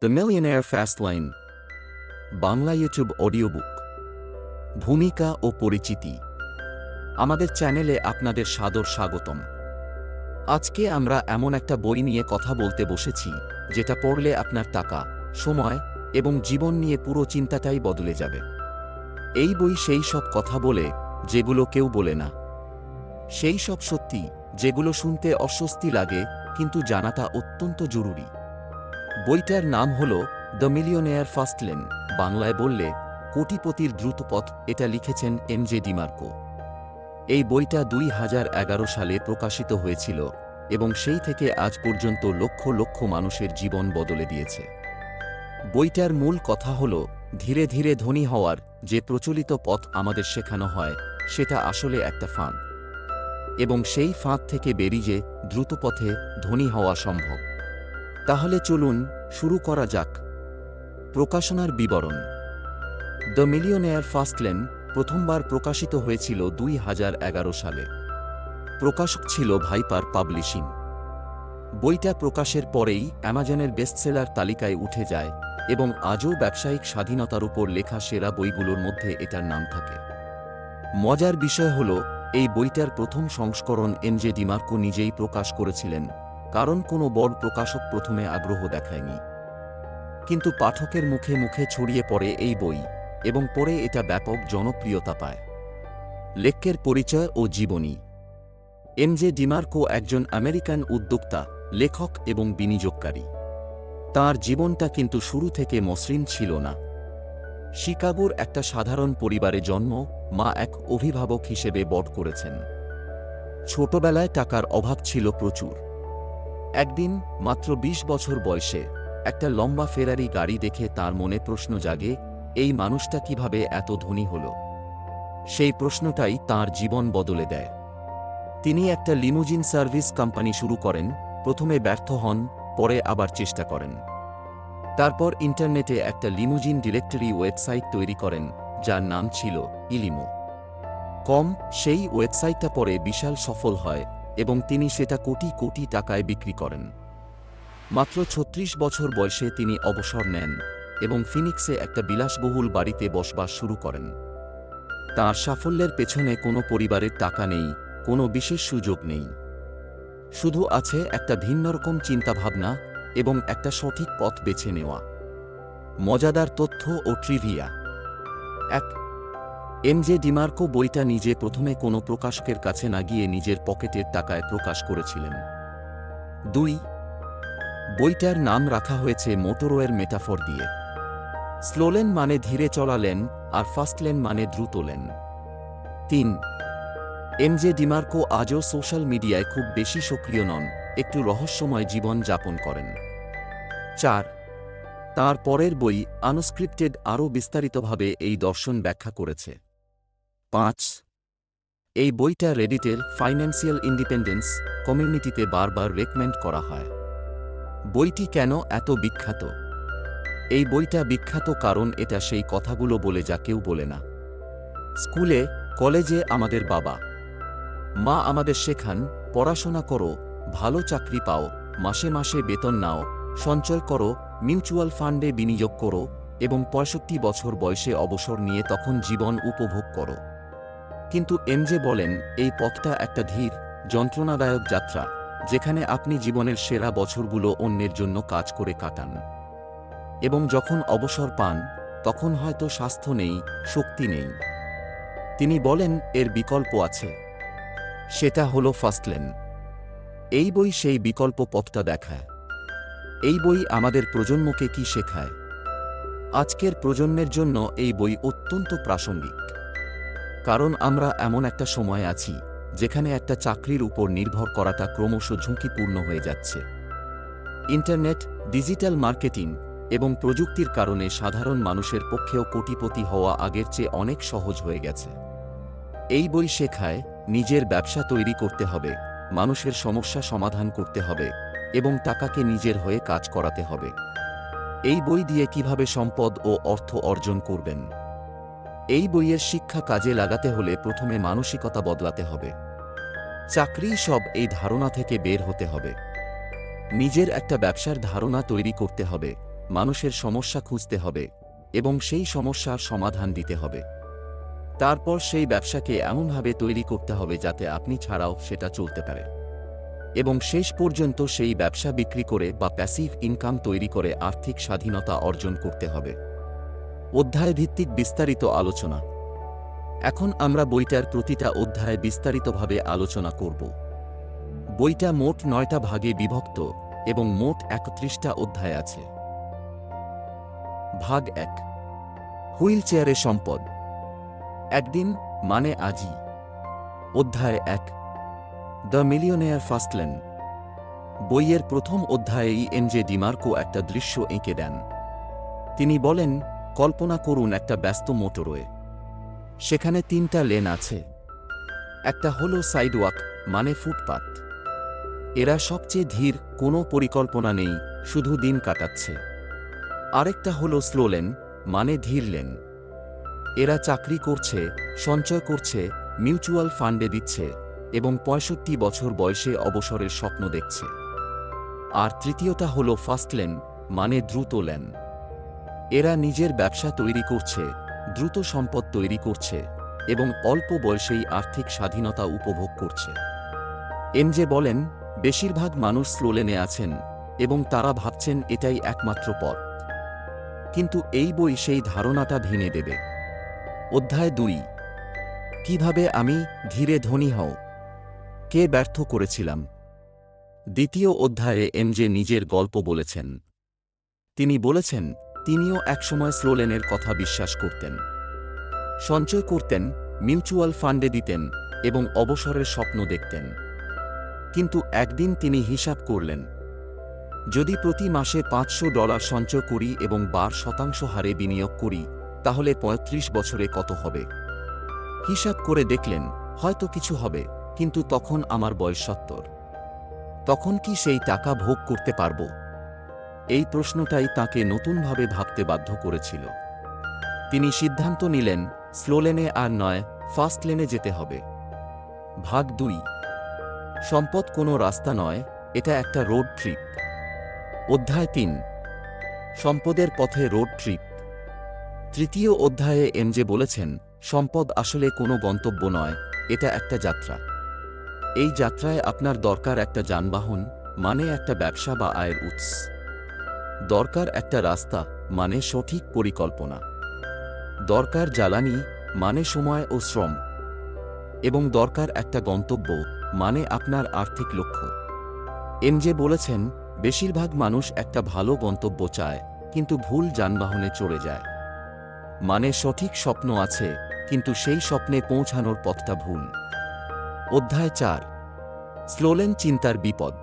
The millionaire fast line Bangla YouTube audio book. ভূমিকা ও পরিচিতি। আমাদের চ্যানেলে আপনাদের সাদর স্বাগতম। আজকে আমরা এমন একটা বই নিয়ে কথা বলতে বসেছি যেটা পড়লে আপনার টাকা, সময় এবং জীবন নিয়ে পুরো চিন্তাটাই বদলে যাবে। এই বই সেই সব কথা বলে যেগুলো কেউ বলে না, সেই সব সত্যি যেগুলো শুনতে অস্বস্তি লাগে কিন্তু জানাটা অত্যন্ত জরুরি। বইটার নাম হল দ্য মিলিয়নেয়ার ফাস্ট লেন, বাংলায় বললে কোটিপতির দ্রুত পথ। এটা লিখেছেন এমজে ডিমার্কো। এই বইটা 2011 সালে প্রকাশিত হয়েছিল এবং সেই থেকে আজ পর্যন্ত লক্ষ লক্ষ মানুষের জীবন বদলে দিয়েছে। বইটার মূল কথা হল ধীরে ধীরে ধনী হওয়ার যে প্রচলিত পথ আমাদের শেখানো হয় সেটা আসলে একটা ফাঁদ, এবং সেই ফাঁদ থেকে বেরিয়ে দ্রুত পথে ধনী হওয়া সম্ভব। তাহলে চলুন শুরু করা যাক। প্রকাশনার বিবরণ। দ্য মিলিয়নেয়ার ফাস্ট লেন প্রথমবার প্রকাশিত হয়েছিল 2011 সালে। প্রকাশক ছিল ভাইপার পাবলিশিং। বইটা প্রকাশের পরেই অ্যামাজনের বেস্টসেলার তালিকায় উঠে যায় এবং আজও ব্যবসায়িক স্বাধীনতার উপর লেখা সেরা বইগুলোর মধ্যে এটার নাম থাকে। মজার বিষয় হল এই বইটার প্রথম সংস্করণ এমজে ডিমার্কো নিজেই প্রকাশ করেছিলেন, কারণ কোনো বড় প্রকাশক প্রথমে আগ্রহ দেখায়নি। কিন্তু পাঠকের মুখে মুখে ছড়িয়ে পড়ে এই বই এবং পরে এটা ব্যাপক জনপ্রিয়তা পায়। লেখকের পরিচয় ও জীবনী। এমজে ডিমার্কো একজন আমেরিকান উদ্যোক্তা, লেখক এবং বিনিয়োগকারী। তাঁর জীবনটা কিন্তু শুরু থেকে মসৃণ ছিল না। শিকাগোর একটা সাধারণ পরিবারে জন্ম, মা এক অভিভাবক হিসেবে বড় করেছেন। ছোটবেলায় টাকার অভাব ছিল প্রচুর। একদিন মাত্র 20 বছর বয়সে একটা লম্বা ফেরারি গাড়ি দেখে তার মনে প্রশ্ন জাগে, এই মানুষটা কিভাবে এত ধনী হল? সেই প্রশ্নটাই তাঁর জীবন বদলে দেয়। তিনি একটা লিমুজিন সার্ভিস কোম্পানি শুরু করেন, প্রথমে ব্যর্থ হন, পরে আবার চেষ্টা করেন। তারপর ইন্টারনেটে একটা লিমুজিন ডিরেক্টরি ওয়েবসাইট তৈরি করেন যার নাম ছিল ইলিমো কম। সেই ওয়েবসাইটটা পরে বিশাল সফল হয় এবং তিনি সেটা কোটি কোটি টাকায় বিক্রি করেন। মাত্র 36 বছর বয়সে তিনি অবসর নেন এবং ফিনিক্সে একটা বিলাসবহুল বাড়িতে বসবাস শুরু করেন। তাঁর সাফল্যের পেছনে কোনো পরিবারের টাকা নেই, কোনো বিশেষ সুযোগ নেই। শুধু আছে একটা ভিন্নরকম চিন্তাভাবনা এবং একটা সঠিক পথ বেছে নেওয়া। মজাদার তথ্য ও ট্রিভিয়া। 1. এমজে ডিমার্কো বইটা নিজে প্রথমে কোনো প্রকাশকের কাছে না গিয়ে নিজের পকেটের টাকায় প্রকাশ করেছিলেন। 2. বইটার নাম রাখা হয়েছে মোটরওয়ের মেটাফর দিয়ে। স্লোলেন মানে ধীরে চলা লেন, আর ফাস্ট লেন মানে দ্রুত লেন। 3. এমজে ডিমার্কো আজও সোশ্যাল মিডিয়ায় খুব বেশি সক্রিয় নন, একটু রহস্যময় জীবন যাপন করেন। 4. তাঁর পরের বই আনস্ক্রিপ্টেড আরও বিস্তারিতভাবে এই দর্শন ব্যাখ্যা করেছে। 5. এই বইটা রেডিটের ফাইন্যান্সিয়াল ইন্ডিপেন্ডেন্স কমিউনিটিতে বারবার রেকমেন্ড করা হয়। বইটি কেন এত বিখ্যাত? এই বইটা বিখ্যাত কারণ এটা সেই কথাগুলো বলে যা কেউ বলে না। স্কুলে, কলেজে আমাদের বাবা মা আমাদের শেখান, পড়াশোনা করো, ভালো চাকরি পাও, মাসে মাসে বেতন নাও, সঞ্চয় করো, মিউচুয়াল ফান্ডে বিনিয়োগ করো এবং 65 বছর বয়সে অবসর নিয়ে তখন জীবন উপভোগ করো। কিন্তু এমজে বলেন এই পথটা একটা ধীর, যন্ত্রণাদায়ক যাত্রা, যেখানে আপনি জীবনের সেরা বছরগুলো অন্যের জন্য কাজ করে কাটান। এবং যখন অবসর পান তখন হয়তো স্বাস্থ্য নেই, শক্তি নেই। তিনি বলেন এর বিকল্প আছে, সেটা হলো ফাস্ট লেন। এই বই সেই বিকল্প পথটা দেখায়। এই বই আমাদের প্রজন্মকে কি শেখায়? আজকের প্রজন্মের জন্য এই বই অত্যন্ত প্রাসঙ্গিক, কারণ আমরা এমন একটা সময় আছি যেখানে একটা চাকরির উপর নির্ভর করাটা ক্রমশ ঝুঁকিপূর্ণ হয়ে যাচ্ছে। ইন্টারনেট, ডিজিটাল মার্কেটিং এবং প্রযুক্তির কারণে সাধারণ মানুষের পক্ষেও কোটিপতি হওয়া আগের চেয়ে অনেক সহজ হয়ে গেছে। এই বই শেখায় নিজের ব্যবসা তৈরি করতে হবে, মানুষের সমস্যা সমাধান করতে হবে এবং টাকাকে নিজের হয়ে কাজ করাতে হবে। এই বই দিয়ে কিভাবে সম্পদ ও অর্থ অর্জন করবেন। এই বইয়ের শিক্ষা কাজে লাগাতে হলে প্রথমে মানসিকতা বদলাতে হবে। চাকরি সব এই ধারণা থেকে বের হতে হবে। নিজের একটা ব্যবসার ধারণা তৈরি করতে হবে, মানুষের সমস্যা খুঁজতে হবে এবং সেই সমস্যার সমাধান দিতে হবে। তারপর সেই ব্যবসাকে এমনভাবে তৈরি করতে হবে যাতে আপনি ছাড়াও সেটা চলতে পারে, এবং শেষ পর্যন্ত সেই ব্যবসা বিক্রি করে বা প্যাসিভ ইনকাম তৈরি করে আর্থিক স্বাধীনতা অর্জন করতে হবে। অধ্যায় ভিত্তিক বিস্তারিত আলোচনা। এখন আমরা বইটার প্রতিটা অধ্যায়ে বিস্তারিতভাবে আলোচনা করব। বইটা মোট 9টা ভাগে বিভক্ত এবং মোট 31টা অধ্যায় আছে। ভাগ 1, হুইল চেয়ারে সম্পদ। একদিন মানে আজই। অধ্যায় 1, দ্য মিলিয়নেয়ার ফাস্টলেন। বইয়ের প্রথম অধ্যায়েই এনজে ডিমার্কো একটা দৃশ্য এঁকে দেন। তিনি বলেন, কল্পনা করুন একটা ব্যস্ত মোটরওয়ে। সেখানে 3টা লেন আছে। একটা হলো সাইডওয়াক মানে ফুটপাত। এরা সবচেয়ে ধীর, কোনো পরিকল্পনা নেই, শুধু দিন কাটাচ্ছে। আরেকটা হলো স্লো লেন মানে ধীর লেন। এরা চাকরি করছে, সঞ্চয় করছে, মিউচুয়াল ফান্ডে দিচ্ছে এবং 65 বছর বয়সে অবসরের স্বপ্ন দেখছে। আর তৃতীয়টা হলো ফাস্ট লেন মানে দ্রুত লেন। এরা নিজের ব্যবসা তৈরি করছে, দ্রুত সম্পদ তৈরি করছে এবং অল্প বয়সেই আর্থিক স্বাধীনতা উপভোগ করছে। এনজে বলেন, বেশিরভাগ মানুষ স্লো লেনে আছেন এবং তারা ভাবছেন এটাই একমাত্র পথ। কিন্তু এই বই সেই ধারণাটা ভেঙে দেবে। অধ্যায় 2, কিভাবে আমি ধীরে ধনী হও। কে ব্যর্থ করেছিলাম। দ্বিতীয় অধ্যায়ে এনজে নিজের গল্প বলেছেন। তিনি বলেছেন, তিনিও একসময় স্লো লেনের কথা বিশ্বাস করতেন। সঞ্চয় করতেন, মিউচুয়াল ফান্ডে দিতেন এবং অবসরের স্বপ্ন দেখতেন। কিন্তু একদিন তিনি হিসাব করলেন, যদি প্রতি মাসে $500 সঞ্চয় করি এবং 12% হারে বিনিয়োগ করি, তাহলে 35 বছরে কত হবে। হিসাব করে দেখলেন, হয়তো কিছু হবে, কিন্তু তখন আমার বয়স 70। তখন কি সেই টাকা ভোগ করতে পারব? এই প্রশ্নটাই তাঁকে নতুনভাবে ভাবতে বাধ্য করেছিল। তিনি সিদ্ধান্ত নিলেন, স্লো লেনে আর নয়, ফাস্ট লেনে যেতে হবে। ভাগ 2, সম্পদ কোনো রাস্তা নয়, এটা একটা রোড ট্রিপ। অধ্যায় 3, সম্পদের পথে রোড ট্রিপ। তৃতীয় অধ্যায়ে এনজে বলেছেন, সম্পদ আসলে কোনো গন্তব্য নয়, এটা একটা যাত্রা। এই যাত্রায় আপনার দরকার একটা যানবাহন মানে একটা ব্যবসা বা আয়ের উৎস। দরকার একটা রাস্তা মানে সঠিক পরিকল্পনা। দরকার জ্বালানি মানে সময় ও শ্রম। এবং দরকার একটা গন্তব্য মানে আপনার আর্থিক লক্ষ্য। এনজে বলেছেন, বেশিরভাগ মানুষ একটা ভালো গন্তব্য চায় কিন্তু ভুল যানবাহনে চড়ে যায়। মানে সঠিক স্বপ্ন আছে কিন্তু সেই স্বপ্নে পৌঁছানোর পথটা ভুল। অধ্যায় 4, স্লোলেন চিন্তার বিপদ।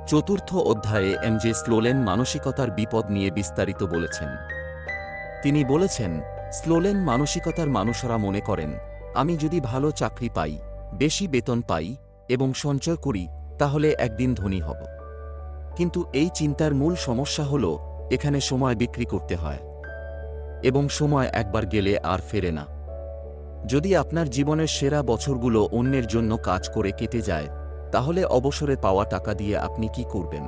চতুর্থ অধ্যায়ে এনজে স্লোলেন মানসিকতার বিপদ নিয়ে বিস্তারিত বলেছেন। তিনি বলেছেন, স্লোলেন মানসিকতার মানুষরা মনে করেন, আমি যদি ভালো চাকরি পাই, বেশি বেতন পাই এবং সঞ্চয় করি, তাহলে একদিন ধনী হব। কিন্তু এই চিন্তার মূল সমস্যা হল, এখানে সময় বিক্রি করতে হয় এবং সময় একবার গেলে আর ফেরে না। যদি আপনার জীবনের সেরা বছরগুলো অন্যের জন্য কাজ করে কেটে যায়, তাহলে অবসরে পাওয়া টাকা দিয়ে আপনি কি করবেন?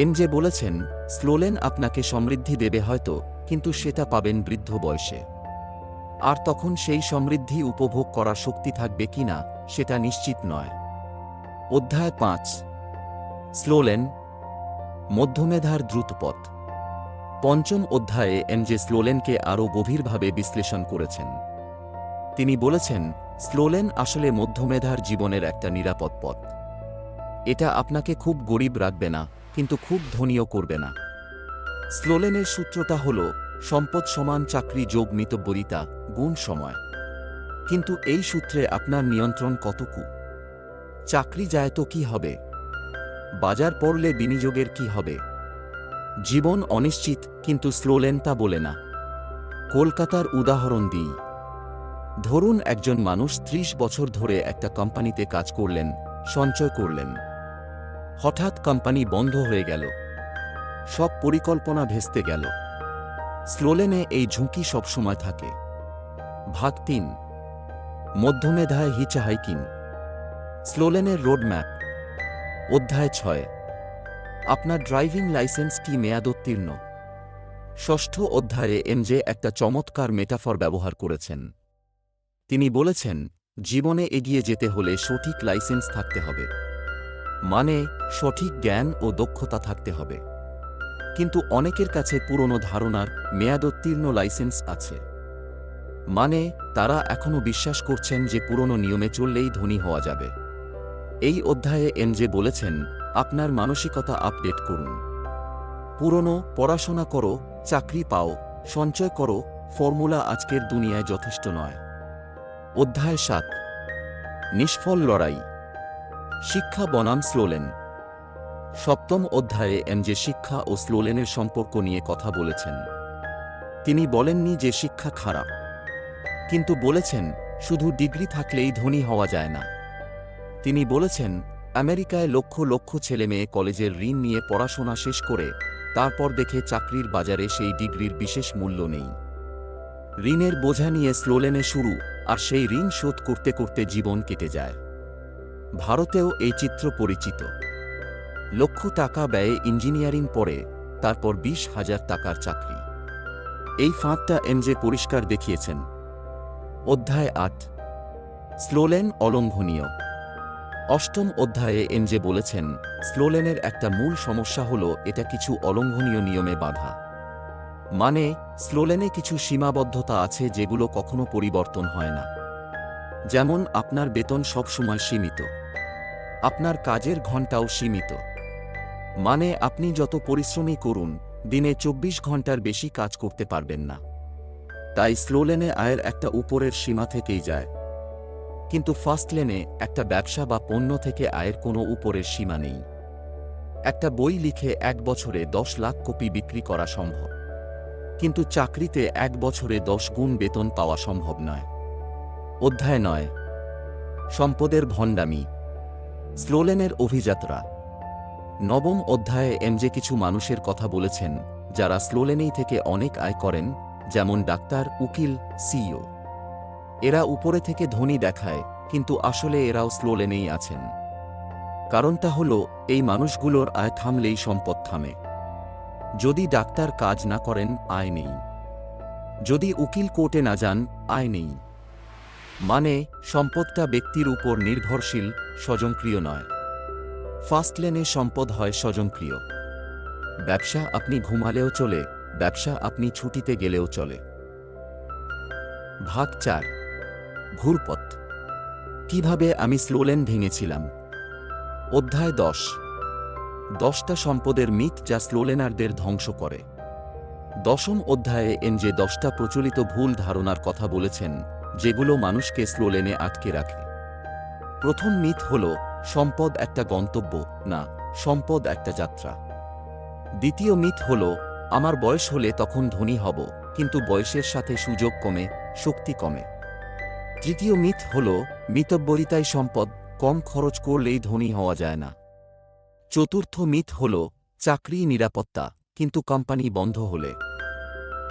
এনজে বলেছেন, স্লোলেন আপনাকে সমৃদ্ধি দেবে হয়তো, কিন্তু সেটা পাবেন বৃদ্ধ বয়সে। আর তখন সেই সমৃদ্ধি উপভোগ করার শক্তি থাকবে কিনা সেটা নিশ্চিত নয়। অধ্যায় 5, স্লোলেন মধ্যমেধার দ্রুতপথ। পঞ্চম অধ্যায়ে এনজে স্লোলেনকে আরও গভীরভাবে বিশ্লেষণ করেছেন। তিনি বলেছেন, স্লোলেন আসলে মধ্যমেধার জীবনের একটা নিরাপদ পথ। এটা আপনাকে খুব গরিব রাখবে না, কিন্তু খুব ধনীও করবে না। স্লোলেনের সূত্রটা হল, সম্পদ সমান চাকরি যোগ মিতব্যয়িতা গুণ সময়। কিন্তু এই সূত্রে আপনার নিয়ন্ত্রণ কতটুকু? চাকরি যায় তো কি হবে? বাজার পড়লে বিনিয়োগের কি হবে? জীবন অনিশ্চিত, কিন্তু স্লোলেন তা বলে না। কলকাতার উদাহরণ দিই। ধরুন একজন মানুষ 30 বছর ধরে একটা কোম্পানিতে কাজ করলেন, সঞ্চয় করলেন। হঠাৎ কোম্পানি বন্ধ হয়ে গেল, সব পরিকল্পনা ভেস্তে গেল। স্লোলেনে এই ঝুঁকি সবসময় থাকে। ভাগ 3, মধ্যমেধায় হিচাহাইকিং। স্লোলেনের রোডম্যাপ। অধ্যায় 6, আপনার ড্রাইভিং লাইসেন্স কি মেয়াদোত্তীর্ণ? ষষ্ঠ অধ্যায়ে এমজে একটা চমৎকার মেটাফর ব্যবহার করেছেন। তিনি বলেছেন, জীবনে এগিয়ে যেতে হলে সঠিক লাইসেন্স থাকতে হবে, মানে সঠিক জ্ঞান ও দক্ষতা থাকতে হবে। কিন্তু অনেকের কাছে পুরনো ধারণার মেয়াদোত্তীর্ণ লাইসেন্স আছে, মানে তারা এখনও বিশ্বাস করছেন যে পুরনো নিয়মে চললেই ধনী হওয়া যাবে। এই অধ্যায়ে এমজে বলেছেন, আপনার মানসিকতা আপডেট করুন। পুরনো পড়াশোনা করো, চাকরি পাও, সঞ্চয় করো ফর্মুলা আজকের দুনিয়ায় যথেষ্ট নয়। অধ্যায় 7, নিষ্ফল লড়াই, শিক্ষা বনাম স্লোলেন। সপ্তম অধ্যায়ে এমজে শিক্ষা ও স্লোলেনের সম্পর্ক নিয়ে কথা বলেছেন। তিনি বলেননি যে শিক্ষা খারাপ, কিন্তু বলেছেন শুধু ডিগ্রি থাকলেই ধনী হওয়া যায় না। তিনি বলেছেন, আমেরিকায় লক্ষ লক্ষ ছেলেমেয়ে কলেজের ঋণ নিয়ে পড়াশোনা শেষ করে তারপর দেখে চাকরির বাজারে সেই ডিগ্রির বিশেষ মূল্য নেই। ঋণের বোঝা নিয়ে স্লোলেনে শুরু, আর সেই ঋণ শোধ করতে করতে জীবন কেটে যায়। ভারতেও এই চিত্র পরিচিত। লক্ষ টাকা ব্যয়ে ইঞ্জিনিয়ারিং পড়ে তারপর 20,000 টাকার চাকরি। এই ফাঁদটা এমজে পরিষ্কার দেখিয়েছেন। অধ্যায় 8, স্লোলেন অলঙ্ঘনীয়। অষ্টম অধ্যায়ে এমজে বলেছেন, স্লোলেনের একটা মূল সমস্যা হল এটা কিছু অলঙ্ঘনীয় নিয়মে বাঁধা। মানে স্লোলেনে কিছু সীমাবদ্ধতা আছে যেগুলো কখনো পরিবর্তন হয় না। যেমন আপনার বেতন সবসময় সীমিত, আপনার কাজের ঘণ্টাও সীমিত। মানে আপনি যত পরিশ্রমই করুন, দিনে 24 ঘণ্টার বেশি কাজ করতে পারবেন না। তাই স্লোলেনে আয়ের একটা উপরের সীমা থেকেই যায়, কিন্তু ফাস্ট লেনে একটা ব্যবসা বা পণ্য থেকে আয়ের কোনো উপরের সীমা নেই। একটা বই লিখে 1 বছরে 10 লাখ কপি বিক্রি করা সম্ভব, কিন্তু চাকরিতে 1 বছরে 10 গুণ বেতন পাওয়া সম্ভব নয়। অধ্যায় 9, সম্পদের ভণ্ডামি, স্লোলেনের অভিযাত্রা। নবম অধ্যায়ে এমজে কিছু মানুষের কথা বলেছেন যারা স্লোলেনেই থেকে অনেক আয় করেন, যেমন ডাক্তার, উকিল, সিইও। এরা উপরে থেকে ধনী দেখায়, কিন্তু আসলে এরাও স্লোলেনেই আছেন। কারণটা হল এই মানুষগুলোর আয় থামলেই সম্পদ থামে। যদি ডাক্তার কাজ না করেন, আয় নেই। যদি উকিল কোর্টে না যান, আয় নেই। মানে সম্পদটা ব্যক্তির উপর নির্ভরশীল, স্বয়ংক্রিয় নয়। ফাস্ট লেনে সম্পদ হয় স্বয়ংক্রিয়। ব্যবসা আপনি ঘুমালেও চলে, ব্যবসা আপনি ছুটিতে গেলেও চলে। ভাগ 4, ঘুরপথ, কিভাবে আমি স্লোলেন ভেঙেছিলাম। অধ্যায় 10, 10টা সম্পদের মিথ যা স্লোলেনারদের ধ্বংস করে। দশম অধ্যায়ে এমজে 10টা প্রচলিত ভুল ধারণার কথা বলেছেন যেগুলো মানুষকে স্লোলেনে আটকে রাখে। প্রথম মিথ হল সম্পদ একটা গন্তব্য, না, সম্পদ একটা যাত্রা। দ্বিতীয় মিথ হল আমার বয়স হলে তখন ধনী হব, কিন্তু বয়সের সাথে সুযোগ কমে, শক্তি কমে। তৃতীয় মিথ হল মিতব্যয়িতায় সম্পদ, কম খরচ করলেই ধনী হওয়া যায় না। চতুর্থ মিথ হল চাকরি নিরাপত্তা, কিন্তু কোম্পানি বন্ধ হলে।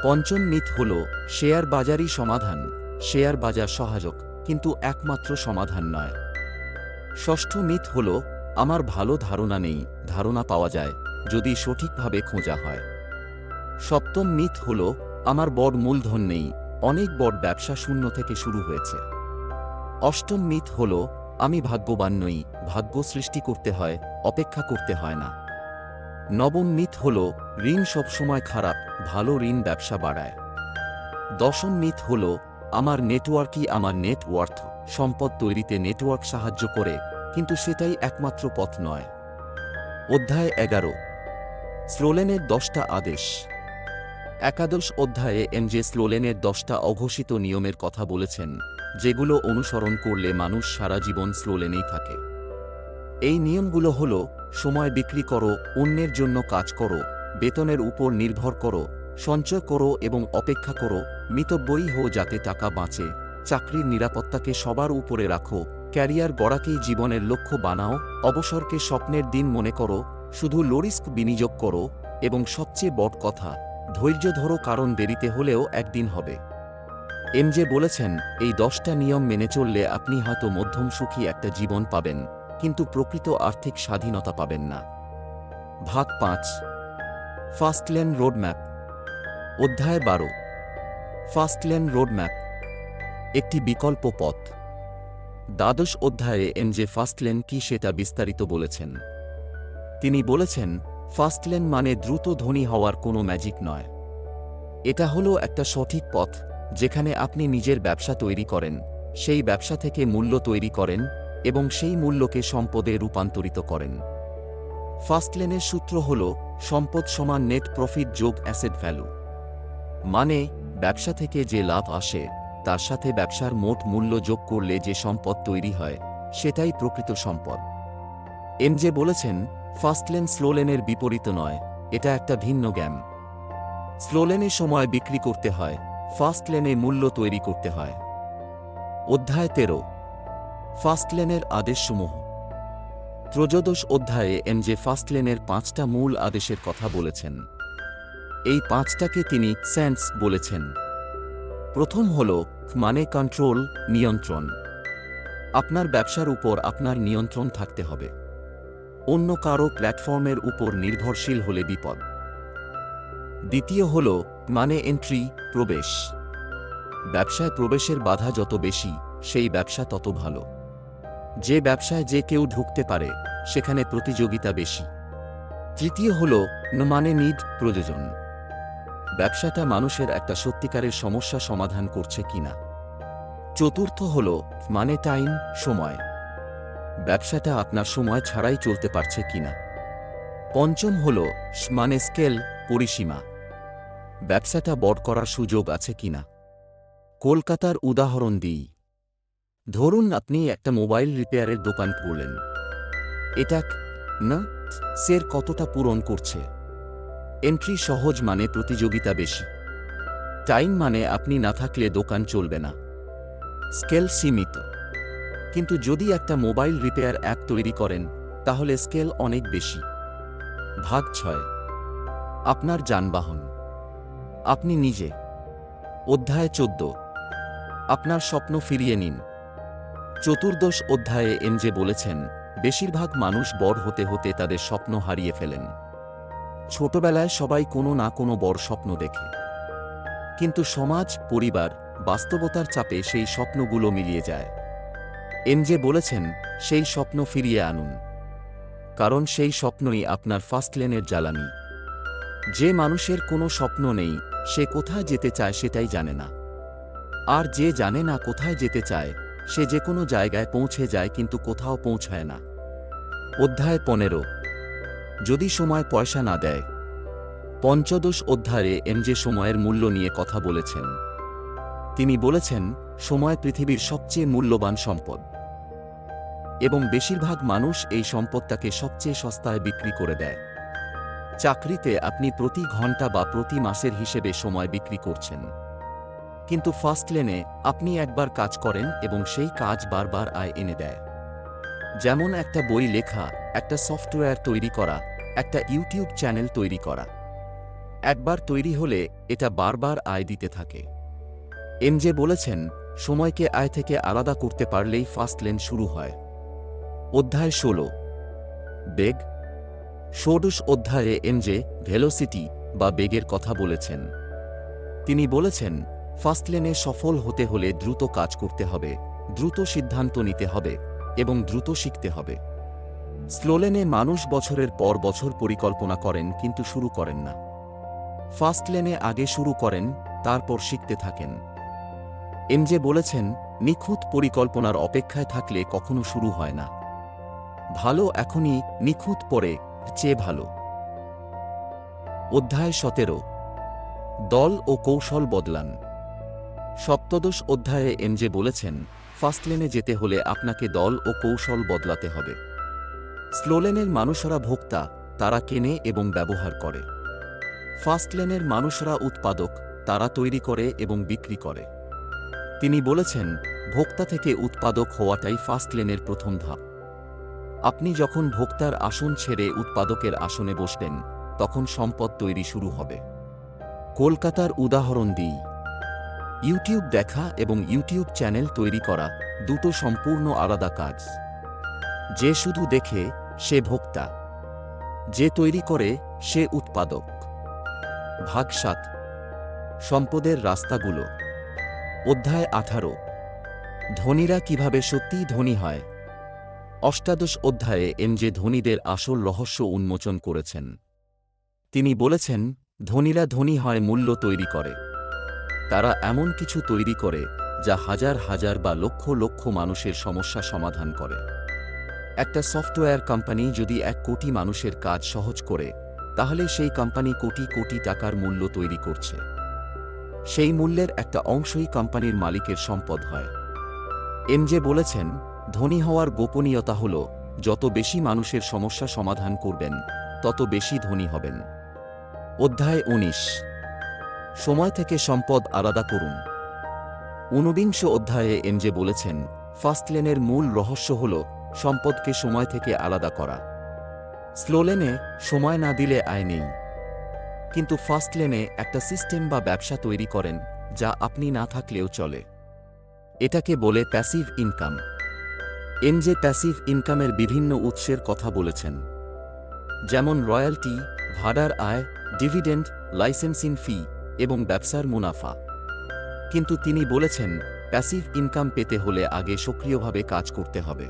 পঞ্চম মিথ হল শেয়ার বাজারই সমাধান, শেয়ার বাজার সহায়ক, কিন্তু একমাত্র সমাধান নয়। ষষ্ঠ মিথ হল আমার ভালো ধারণা নেই, ধারণা পাওয়া যায় যদি সঠিকভাবে খোঁজা হয়। সপ্তম মিথ হল আমার বড় মূলধন নেই, অনেক বড় ব্যবসা শূন্য থেকে শুরু হয়েছে। অষ্টম মিথ হল আমি ভাগ্যবান নই, ভাগ্য সৃষ্টি করতে হয়, অপেক্ষা করতে হয় না। নবম মিথ হল ঋণ সবসময় খারাপ, ভালো ঋণ ব্যবসা বাড়ায়। দশম মিথ হল আমার নেটওয়ার্কই আমার নেটওয়ার্থ, সম্পদ তৈরিতে নেটওয়ার্ক সাহায্য করে, কিন্তু সেটাই একমাত্র পথ নয়। অধ্যায় 11, স্লোলেনের 10টা আদেশ। একাদশ অধ্যায়ে এমজে স্লোলেনের 10টা অঘোষিত নিয়মের কথা বলেছেন যেগুলো অনুসরণ করলে মানুষ সারা জীবন স্লোলেনেই থাকে। এই নিয়মগুলো হল সময় বিক্রি করো, অন্যের জন্য কাজ করো, বেতনের উপর নির্ভর করো, সঞ্চয় করো এবং অপেক্ষা করো, মিতব্যয়ী হও যাতে টাকা বাঁচে, চাকরির নিরাপত্তাকে সবার উপরে রাখো, ক্যারিয়ার গড়াকেই জীবনের লক্ষ্য বানাও, অবসরকে স্বপ্নের দিন মনে করো, শুধু লো রিস্ক বিনিয়োগ করো, এবং সবচেয়ে বড় কথা, ধৈর্য ধরো, কারণ দেরিতে হলেও একদিন হবে। এমজে বলেছেন এই 10টা নিয়ম মেনে চললে আপনি হয়তো মধ্যম সুখী একটা জীবন পাবেন, কিন্তু প্রকৃত আর্থিক স্বাধীনতা পাবেন না। ভাগ 5 ফাস্ট লেন রোডম্যাপ। অধ্যায় 12 ফাস্ট লেন রোডম্যাপ, একটি বিকল্প পথ। দ্বাদশ অধ্যায়ে এমজে ফাস্ট লেন কি সেটা বিস্তারিত বলেছেন। তিনি বলেছেন, ফাস্ট লেন মানে দ্রুত ধনী হওয়ার কোনো ম্যাজিক নয়। এটা হলো একটা সঠিক পথ যেখানে আপনি নিজের ব্যবসা তৈরি করেন, সেই ব্যবসা থেকে মূল্য তৈরি করেন এবং সেই মূল্যকে সম্পদে রূপান্তরিত করেন। ফাস্ট লেনের সূত্র হল সম্পদ সমান নেট প্রফিট যোগ অ্যাসেট ভ্যালু। মানে ব্যবসা থেকে যে লাভ আসে তার সাথে ব্যবসার মোট মূল্য যোগ করলে যে সম্পদ তৈরি হয় সেটাই প্রকৃত সম্পদ। এমজে বলেছেন, ফাস্ট লেন স্লো লেনের বিপরীত নয়, এটা একটা ভিন্ন গেম। স্লো লেনে সময় বিক্রি করতে হয়, ফাস্ট লেনে মূল্য তৈরি করতে হয়। অধ্যায় 13 ফাস্ট লেনের আদেশসমূহ। ত্রয়োদশ অধ্যায়ে এমজে ফাস্ট লেনের 5টা মূল আদেশের কথা বলেছেন। এই 5টাকে তিনি সেন্স বলেছেন। প্রথম হল মানে কন্ট্রোল, নিয়ন্ত্রণ। আপনার ব্যবসার উপর আপনার নিয়ন্ত্রণ থাকতে হবে। অন্য কারো প্ল্যাটফর্মের উপর নির্ভরশীল হলে বিপদ। দ্বিতীয় হল মানে এন্ট্রি, প্রবেশ। ব্যবসায় প্রবেশের বাধা যত বেশি সেই ব্যবসা তত ভালো। যে ব্যবসায় যে কেউ ঢুকতে পারে সেখানে প্রতিযোগিতা বেশি। তৃতীয় হল মানে নিড, প্রয়োজন। ব্যবসাটা মানুষের একটা সত্যিকারের সমস্যা সমাধান করছে কিনা। চতুর্থ হল মানে টাইম, সময়। ব্যবসাটা আপনার সময় ছাড়াই চলতে পারছে কিনা। পঞ্চম হল মানে স্কেল, পরিসীমা। ব্যবসাটা বড় করার সুযোগ আছে কিনা। কলকাতার উদাহরণ দিই। ধরুন আপনি একটা মোবাইল রিপেয়ারের দোকান করলেন। এটা না সের কতটা পূরণ করছে। এন্ট্রি সহজ মানে প্রতিযোগিতা বেশি। টাইম মানে আপনি না থাকলে দোকান চলবে না। স্কেল সীমিত। কিন্তু যদি একটা মোবাইল রিপেয়ার অ্যাপ তৈরি করেন তাহলে স্কেল অনেক বেশি। ভাগ 6 আপনার যানবাহন, আপনি নিজে। অধ্যায় 14 আপনার স্বপ্ন ফিরিয়ে নিন। চতুর্দশ অধ্যায়ে এমজে বলেছেন, বেশিরভাগ মানুষ বড় হতে হতে তাদের স্বপ্ন হারিয়ে ফেলেন। ছোটবেলায় সবাই কোনো না কোনো বড় স্বপ্ন দেখে, কিন্তু সমাজ, পরিবার, বাস্তবতার চাপে সেই স্বপ্নগুলো মিলিয়ে যায়। এমজে বলেছেন, সেই স্বপ্ন ফিরিয়ে আনুন, কারণ সেই স্বপ্নই আপনার ফাস্ট লেনের জ্বালানি। যে মানুষের কোনো স্বপ্ন নেই সে কোথায় যেতে চায় সেটাই জানে না, আর যে জানে না কোথায় যেতে চায় সে যে কোনো জায়গায় পৌঁছে যায় কিন্তু কোথাও পৌঁছায় না। অধ্যায় 15 যদি সময় পয়সা না দেয়। পঞ্চদশ অধ্যায়ে এমজে সময়ের মূল্য নিয়ে কথা বলেছেন। তিনি বলেছেন, সময় পৃথিবীর সবচেয়ে মূল্যবান সম্পদ এবং বেশিরভাগ মানুষ এই সম্পদটাকে সবচেয়ে সস্তায় বিক্রি করে দেয়। চাকরিতে আপনি প্রতি ঘন্টা বা প্রতি মাসের হিসেবে সময় বিক্রি করছেন, কিন্তু ফাস্ট লেনে আপনি একবার কাজ করেন এবং সেই কাজ বারবার আয় এনে দেয়। যেমন একটা বই লেখা, একটা সফটওয়্যার তৈরি করা, একটা ইউটিউব চ্যানেল তৈরি করা। একবার তৈরি হলে এটা বারবার আয় দিতে থাকে। এমজে বলেছেন, সময়কে আয় থেকে আলাদা করতে পারলেই ফাস্ট লেন শুরু হয়। অধ্যায় 16 বেগ। ষোড়শ অধ্যায়ে এমজে ভেলোসিটি বা বেগের কথা বলেছেন। তিনি বলেছেন, ফাস্ট লেনে সফল হতে হলে দ্রুত কাজ করতে হবে, দ্রুত সিদ্ধান্ত নিতে হবে এবং দ্রুত শিখতে হবে। স্লো লেনে মানুষ বছরের পর বছর পরিকল্পনা করেন কিন্তু শুরু করেন না। ফাস্ট লেনে আগে শুরু করেন, তারপর শিখতে থাকেন। এমজে বলেছেন, নিখুঁত পরিকল্পনার অপেক্ষায় থাকলে কখনো শুরু হয় না। ভালো এখনই, নিখুঁত পরে চেয়ে ভালো। অধ্যায় 17 দল ও কৌশল বদলান। সপ্তদশ অধ্যায়ে এমজে বলেছেন, ফাস্ট লেনে যেতে হলে আপনাকে দল ও কৌশল বদলাতে হবে। স্লো লেনের মানুষরা ভোক্তা, তারা কেনে এবং ব্যবহার করে। ফাস্ট লেনের মানুষরা উৎপাদক, তারা তৈরি করে এবং বিক্রি করে। তিনি বলেছেন, ভোক্তা থেকে উৎপাদক হওয়াটাই ফাস্ট লেনের প্রথম ধাপ। আপনি যখন ভোক্তার আসন ছেড়ে উৎপাদকের আসনে বসবেন তখন সম্পদ তৈরি শুরু হবে। কলকাতার উদাহরণ দিই। ইউটিউব দেখা এবং ইউটিউব চ্যানেল তৈরি করা দুটো সম্পূর্ণ আলাদা কাজ। যে শুধু দেখে সে ভোক্তা, যে তৈরি করে সে উৎপাদক। ভাগ ৭, সম্পদের রাস্তাগুলো। অধ্যায় ১৮, ধনীরা কিভাবে সত্যিই ধনী হয়। অষ্টাদশ অধ্যায়ে এনজে ধনীদের আসল রহস্য উন্মোচন করেছেন। তিনি বলেছেন, ধনীরা ধনী হয় মূল্য তৈরি করে। তারা এমন কিছু তৈরি করে যা হাজার হাজার বা লক্ষ লক্ষ মানুষের সমস্যা সমাধান করে। একটা সফটওয়্যার কোম্পানি যদি ১ কোটি মানুষের কাজ সহজ করে, তাহলে সেই কোম্পানি কোটি কোটি টাকার মূল্য তৈরি করছে। সেই মূল্যের একটা অংশই কোম্পানির মালিকের সম্পদ হয়। এনজে বলেছেন, ধনী হওয়ার গোপনীয়তা হল যত বেশি মানুষের সমস্যা সমাধান করবেন তত বেশি ধনী হবেন। অধ্যায় ১৯, সময় থেকে সম্পদ আলাদা করুন। ১৯ অধ্যায়ে এনজে বলেছেন, ফাস্ট লেনের মূল রহস্য হল সম্পদকে সময় থেকে আলাদা করা। স্লো লেনে সময় না দিলে আয় নেই, কিন্তু ফাস্ট লেনে একটা সিস্টেম বা ব্যবসা তৈরি করেন যা আপনি না থাকলেও চলে। এটাকে বলে প্যাসিভ ইনকাম। এনজে প্যাসিভ ইনকামের বিভিন্ন উৎসের কথা বলেছেন, যেমন রয়্যালটি, ভাড়ার আয়, ডিভিডেন্ড, লাইসেন্সিং ফি এবং ব্যবসার মুনাফা। কিন্তু তিনি বলেছেন, প্যাসিভ ইনকাম পেতে হলে আগে সক্রিয়ভাবে কাজ করতে হবে।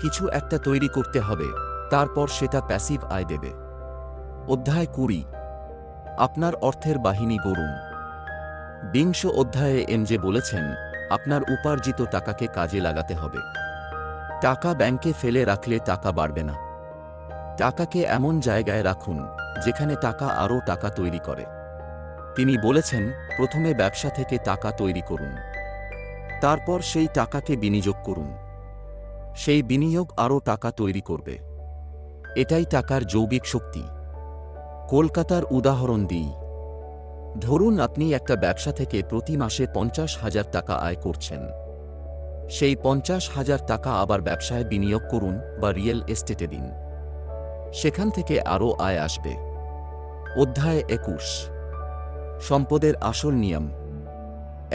কিছু একটা তৈরি করতে হবে, তারপর সেটা প্যাসিভ আয় দেবে। অধ্যায় ২০, আপনার অর্থের বাহিনী গড়ুন। ২০ অধ্যায়ে এনজে বলেছেন, আপনার উপার্জিত টাকাকে কাজে লাগাতে হবে। টাকা ব্যাংকে ফেলে রাখলে টাকা বাড়বে না। টাকাকে এমন জায়গায় রাখুন যেখানে টাকা আরও টাকা তৈরি করে। তিনি বলেছেন, প্রথমে ব্যবসা থেকে টাকা তৈরি করুন, তারপর সেই টাকাকে বিনিয়োগ করুন। সেই বিনিয়োগ আরও টাকা তৈরি করবে। এটাই টাকার যৌগিক শক্তি। কলকাতার উদাহরণ দিই। ধরুন আপনি একটা ব্যবসা থেকে প্রতি মাসে ৫০,০০০ টাকা আয় করছেন। সেই ৫০,০০০ টাকা আবার ব্যবসায় বিনিয়োগ করুন বা রিয়েল এস্টেটে দিন। সেখান থেকে আরও আয় আসবে। অধ্যায় ২১, সম্পদের আসল নিয়ম।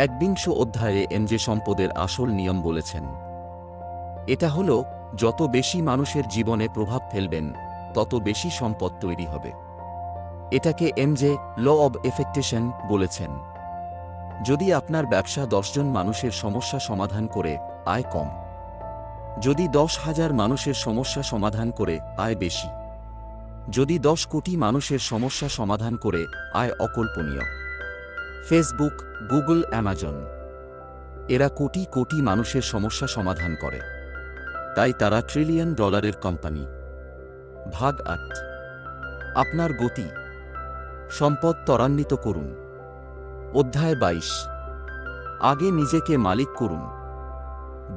১ অধ্যায়ে এনজে সম্পদের আসল নিয়ম বলেছেন। এটা হল, যত বেশি মানুষের জীবনে প্রভাব ফেলবেন তত বেশি সম্পদ তৈরি হবে। এটাকে এনজে ল অব এফেক্টেশন বলেছেন। যদি আপনার ব্যবসা ১০ জন মানুষের সমস্যা সমাধান করে, আয় কম। যদি ১০,০০০ মানুষের সমস্যা সমাধান করে, আয় বেশি। যদি ১০ কোটি মানুষের সমস্যা সমাধান করে, আয় অকল্পনীয়। ফেসবুক, গুগল, অ্যামাজন, এরা কোটি কোটি মানুষের সমস্যা সমাধান করে, তাই তারা ট্রিলিয়ন ডলারের কোম্পানি। ভাগ ৮, আপনার গতি। সম্পদ ত্বরান্বিত করুন। অধ্যায় ২২, আগে নিজেকে মালিক করুন।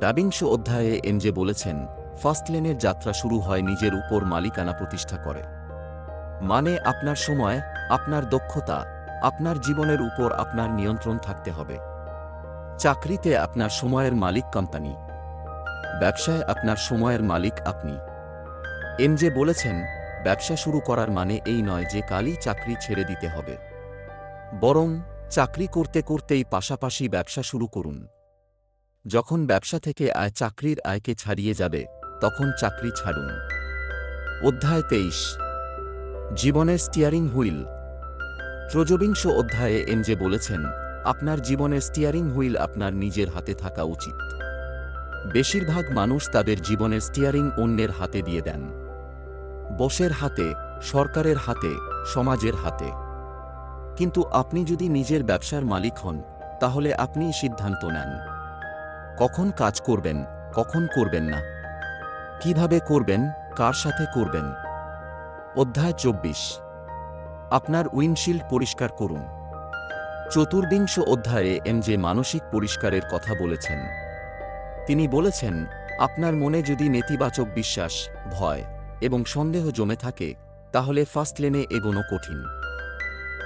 ২২ অধ্যায়ে এনজে বলেছেন, ফাস্ট লেনের যাত্রা শুরু হয় নিজের উপর মালিকানা প্রতিষ্ঠা করে। মানে আপনার সময়, আপনার দক্ষতা, আপনার জীবনের উপর আপনার নিয়ন্ত্রণ থাকতে হবে। চাকরিতে আপনার সময়ের মালিক কোম্পানি, ব্যবসায় আপনার সময়ের মালিক আপনি। এনজে বলেছেন, ব্যবসা শুরু করার মানে এই নয় যে কালই চাকরি ছেড়ে দিতে হবে। বরং চাকরি করতে করতেই পাশাপাশি ব্যবসা শুরু করুন। যখন ব্যবসা থেকে আয় চাকরির আয়কে ছাড়িয়ে যাবে, তখন চাকরি ছাড়ুন। অধ্যায় ২৩, জীবনের স্টিয়ারিং হুইল। ৩৪ অধ্যায়ে এনজে বলেছেন, আপনার জীবনের স্টিয়ারিং হুইল আপনার নিজের হাতে থাকা উচিত। বেশিরভাগ মানুষ তাদের জীবনের স্টিয়ারিং অন্যের হাতে দিয়ে দেন। বসের হাতে, সরকারের হাতে, সমাজের হাতে। কিন্তু আপনি যদি নিজের ব্যবসার মালিক হন, তাহলে আপনিই সিদ্ধান্ত নেন। কখন কাজ করবেন, কখন করবেন না, কিভাবে করবেন, কার সাথে করবেন। অধ্যায় ২৪, আপনার উইন্ডশিল্ড পরিষ্কার করুন। ৪৪ অধ্যায়ে এনজে মানসিক পরিষ্কারের কথা বলেছেন। তিনি বলেছেন, আপনার মনে যদি নেতিবাচক বিশ্বাস, ভয় এবং সন্দেহ জমে থাকে, তাহলে ফাস্ট লেনে এগোনো কঠিন।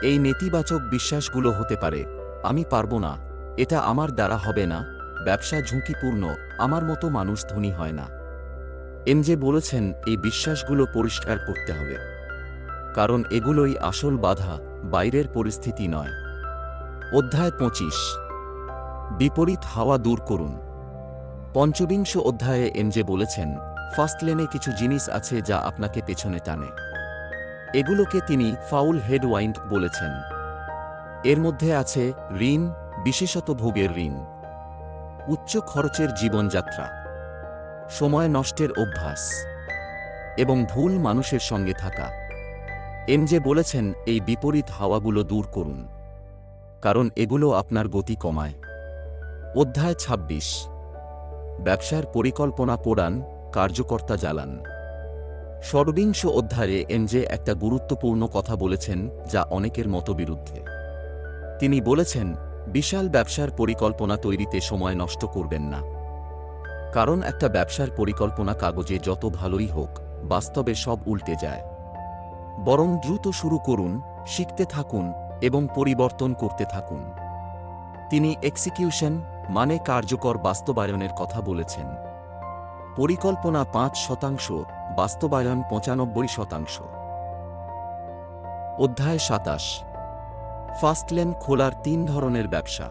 এই নেতিবাচক বিশ্বাসগুলো হতে পারে, আমি পারবো না, এটা আমার দ্বারা হবে না, ব্যবসা ঝুঁকিপূর্ণ, আমার মতো মানুষ ধনী হয় না। এনজে বলেছেন, এই বিশ্বাসগুলো পরিষ্কার করতে হবে, কারণ এগুলোই আসল বাধা, বাইরের পরিস্থিতি নয়। অধ্যায় ২৫, বিপরীত হাওয়া দূর করুন। ২৫ অধ্যায়ে এনজে বলেছেন, ফাস্ট লেনে কিছু জিনিস আছে যা আপনাকে পেছনে টানে। এগুলোকে তিনি ফাউল হেডওয়াইন্ড বলেছেন। এর মধ্যে আছে ঋণ, বিশেষত ভোগের ঋণ, উচ্চ খরচের জীবনযাত্রা, সময় নষ্টের অভ্যাস এবং ভুল মানুষের সঙ্গে থাকা। এমজে বলেছেন এই বিপরীত হাওয়াগুলো দূর করুন, কারণ এগুলো আপনার গতি কমায়। অধ্যায় ২৬, ব্যবসার পরিকল্পনা পোড়ান, কার্যকর্তা জ্বালান। ষড়বিংশ অধ্যায়ে এমজে একটা গুরুত্বপূর্ণ কথা বলেছেন যা অনেকের মতবিরুদ্ধে। তিনি বলেছেন, বিশাল ব্যবসার পরিকল্পনা তৈরিতে সময় নষ্ট করবেন না, কারণ একটা ব্যবসার পরিকল্পনা কাগজে যত ভালোই হোক, বাস্তবে সব উল্টে যায়। বরং দ্রুত শুরু করুন, শিখতে থাকুন এবং পরিবর্তন করতে থাকুন। তিনি এক্সিকিউশন মানে কার্যকর বাস্তবায়নের কথা বলেছেন। পরিকল্পনা ৫%, বাস্তবায়ন ৯৫%। অধ্যায় ২৭, ফাস্টলেন খোলার ৩ ধরনের ব্যবসা।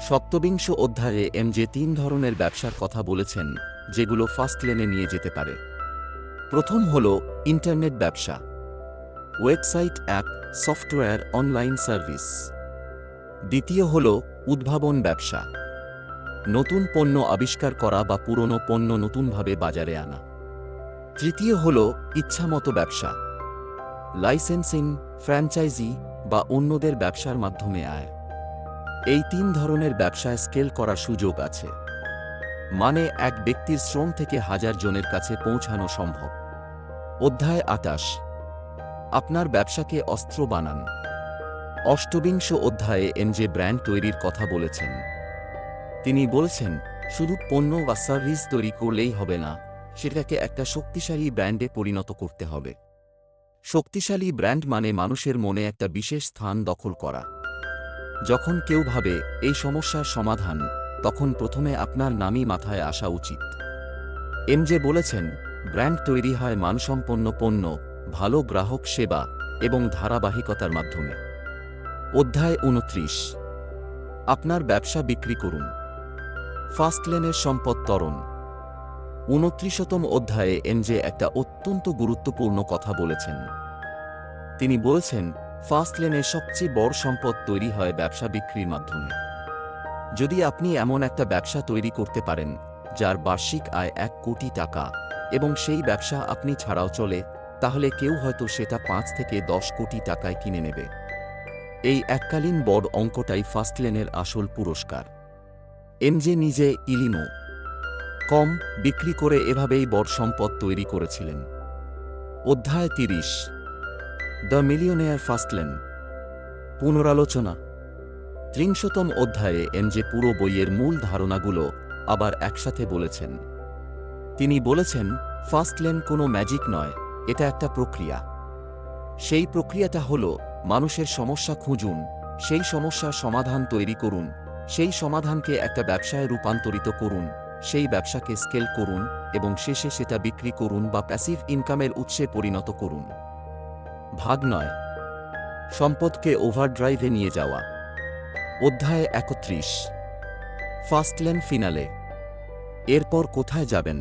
সপ্তবিংশ অধ্যায়ে এমজে ৩ ধরনের ব্যবসার কথা বলেছেন যেগুলো ফাস্টলেনে নিয়ে যেতে পারে। প্রথম হল ইন্টারনেট ব্যবসা, website, app, software, online service. দ্বিতীয় হল উদ্ভাবন ব্যবসা, নতুন পণ্য আবিষ্কার করা বা পুরনো পণ্য নতুনভাবে বাজারে আনা। তৃতীয় হল ইচ্ছামতো ব্যবসা, লাইসেন্সিং, ফ্র্যাঞ্চাইজি বা অন্যদের ব্যবসার মাধ্যমে আয়। এই ৩ ধরনের ব্যবসায় স্কেল করার সুযোগ আছে, মানে এক ব্যক্তির শ্রম থেকে হাজার জনের কাছে পৌঁছানো সম্ভব। অধ্যায় ২৮, আপনার ব্যবসাকে অস্ত্র বানান। অষ্টবিংশ অধ্যায়ে এমজে ব্র্যান্ড তৈরির কথা বলেছেন। তিনি বলেছেন, শুধু পণ্য বা সার্ভিস তৈরি করলেই হবে না, সেটাকে একটা শক্তিশালী ব্র্যান্ডে পরিণত করতে হবে। শক্তিশালী ব্র্যান্ড মানে মানুষের মনে একটা বিশেষ স্থান দখল করা। যখন কেউ ভাবে এই সমস্যার সমাধান, তখন প্রথমে আপনার নামই মাথায় আসা উচিত। এমজে বলেছেন, ব্র্যান্ড তৈরি হয় মানসম্পন্ন পণ্য, ভালো গ্রাহক সেবা এবং ধারাবাহিকতার মাধ্যমে। অধ্যায় ২৯, আপনার ব্যবসা বিক্রি করুন। ফাস্টলেনের সম্পদ ত্বরণ। ২৯তম অধ্যায়ে এমজে একটা অত্যন্ত গুরুত্বপূর্ণ কথা বলেছেন। তিনি বলেছেন, ফাস্টলেনের সবচেয়ে বড় সম্পদ তৈরি হয় ব্যবসা বিক্রির মাধ্যমে। যদি আপনি এমন একটা ব্যবসা তৈরি করতে পারেন যার বার্ষিক আয় ১ কোটি টাকা এবং সেই ব্যবসা আপনি ছাড়াও চলে, তাহলে কেউ হয়তো সেটা ৫ থেকে ১০ কোটি টাকায় কিনে নেবে। এই এককালীন বড় অঙ্কটাই ফাস্টলেনের আসল পুরস্কার। এমজে নিজে ইলিনো কম বিক্রি করে এভাবেই বড় সম্পদ তৈরি করেছিলেন। অধ্যায় ৩০, দ্য মিলিয়নেয়ার ফাস্টলেন। পুনরালোচনা। ৩০তম অধ্যায়ে এমজে পুরো বইয়ের মূল ধারণাগুলো আবার একসাথে বলেছেন। তিনি বলেছেন, ফাস্টলেন কোনো ম্যাজিক নয়, এটা একটা প্রক্রিয়া। সেই প্রক্রিয়াটা হল, মানুষের সমস্যা খুঁজুন, সেই সমস্যার সমাধান তৈরি করুন, সেই সমাধানকে একটা ব্যবসায় রূপান্তরিত করুন, সেই ব্যবসাকে স্কেল করুন এবং শেষে সেটা বিক্রি করুন বা প্যাসিভ ইনকামের উৎসে পরিণত করুন। ভাগ নয়, সম্পদকে ওভারড্রাইভে নিয়ে যাওয়া। অধ্যায় ৩১, ফাস্টলেন ফিনালে। এরপর কোথায় যাবেন?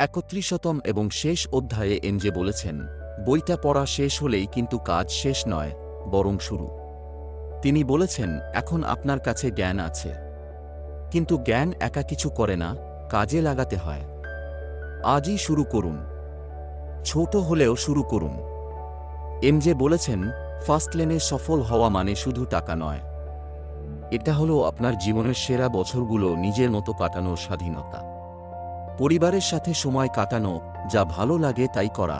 ৩১তম এবং শেষ অধ্যায়ে এমজে বলেছেন, বইটা পড়া শেষ হলেই কিন্তু কাজ শেষ নয়, বরং শুরু। তিনি বলেছেন, এখন আপনার কাছে জ্ঞান আছে, কিন্তু জ্ঞান একা কিছু করে না, কাজে লাগাতে হয়। আজই শুরু করুন, ছোট হলেও শুরু করুন। এমজে বলেছেন, ফাস্টলেনে সফল হওয়া মানে শুধু টাকা নয়, এটা হলো আপনার জীবনের সেরা বছরগুলো নিজের মতো কাটানোর স্বাধীনতা। পরিবারের সাথে সময় কাটানো, যা ভালো লাগে তাই করা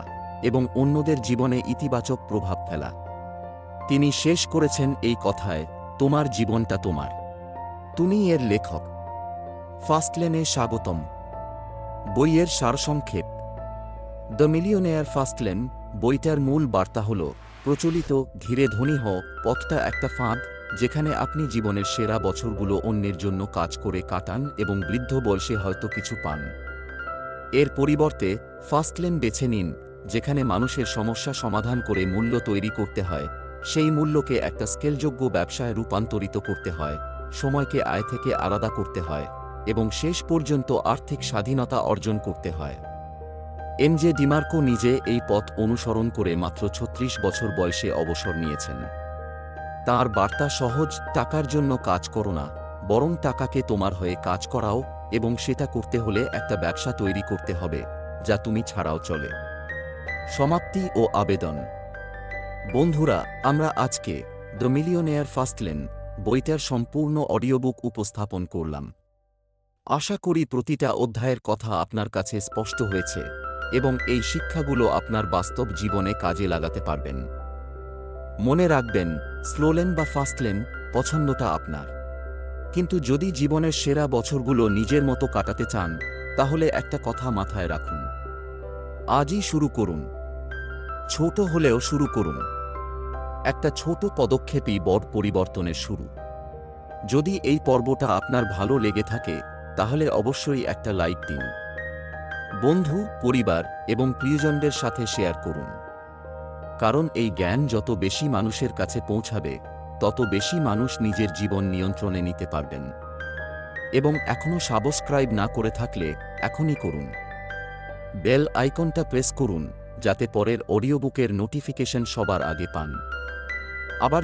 এবং অন্যদের জীবনে ইতিবাচক প্রভাব ফেলা। তিনি শেষ করেছেন এই কথায়, তোমার জীবনটা তোমার, তুমি এর লেখক। ফাস্টলেনে স্বাগতম। বইয়ের সারসংক্ষেপ। দ্য মিলিয়নেয়ার ফাস্টলেন বইটার মূল বার্তা হল, প্রচলিত ধীরে ধনী হও পথটা একটা ফাঁদ, যেখানে আপনি জীবনের সেরা বছরগুলো অন্যের জন্য কাজ করে কাটান এবং বৃদ্ধ বয়সে হয়তো কিছু পান। এর পরিবর্তে ফাস্টলেন বেছে নিন, যেখানে মানুষের সমস্যা সমাধান করে মূল্য তৈরি করতে হয়, সেই মূল্যকে একটা স্কেলযোগ্য ব্যবসায় রূপান্তরিত করতে হয়, সময়কে আয় থেকে আলাদা করতে হয় এবং শেষ পর্যন্ত আর্থিক স্বাধীনতা অর্জন করতে হয়। এমজে ডিমার্কো নিজে এই পথ অনুসরণ করে মাত্র ৩৬ বছর বয়সে অবসর নিয়েছেন। তার বার্তা সহজ: টাকার জন্য কাজ করো না, বরং টাকাকে তোমার হয়ে কাজ করাও, এবং সেটা করতে হলে একটা ব্যবসা তৈরি করতে হবে যা তুমি ছাড়াও চলে। সমাপ্তি ও আবেদন। বন্ধুরা, আমরা আজকে দ্য মিলিয়নেয়ার ফার্স্ট লেন বইটার সম্পূর্ণ অডিওবুক উপস্থাপন করলাম। আশা করি প্রতিটা অধ্যায়ের কথা আপনার কাছে স্পষ্ট হয়েছে এবং এই শিক্ষাগুলো আপনার বাস্তব জীবনে কাজে লাগাতে পারবেন। মনে রাখবেন, স্লোলেন বা ফাস্টলেন, পছন্দটা আপনার। কিন্তু যদি জীবনের সেরা বছরগুলো নিজের মতো কাটাতে চান, তাহলে একটা কথা মাথায় রাখুন: আজই শুরু করুন। ছোট হলেও শুরু করুন। একটা ছোট পদক্ষেপই বড় পরিবর্তনের শুরু। যদি এই পর্বটা আপনার ভালো লেগে থাকে, তাহলে অবশ্যই একটা লাইক দিন। বন্ধু, পরিবার এবং প্রিয়জনদের সাথে শেয়ার করুন, কারণ এই জ্ঞান যত বেশি মানুষের কাছে পৌঁছাবে, তত বেশি মানুষ নিজের জীবন নিয়ন্ত্রণে নিতে পারবেন। এবং এখনও সাবস্ক্রাইব না করে থাকলে এখনই করুন। বেল আইকনটা প্রেস করুন যাতে পরের অডিওবুকের নোটিফিকেশন সবার আগে পান। আবার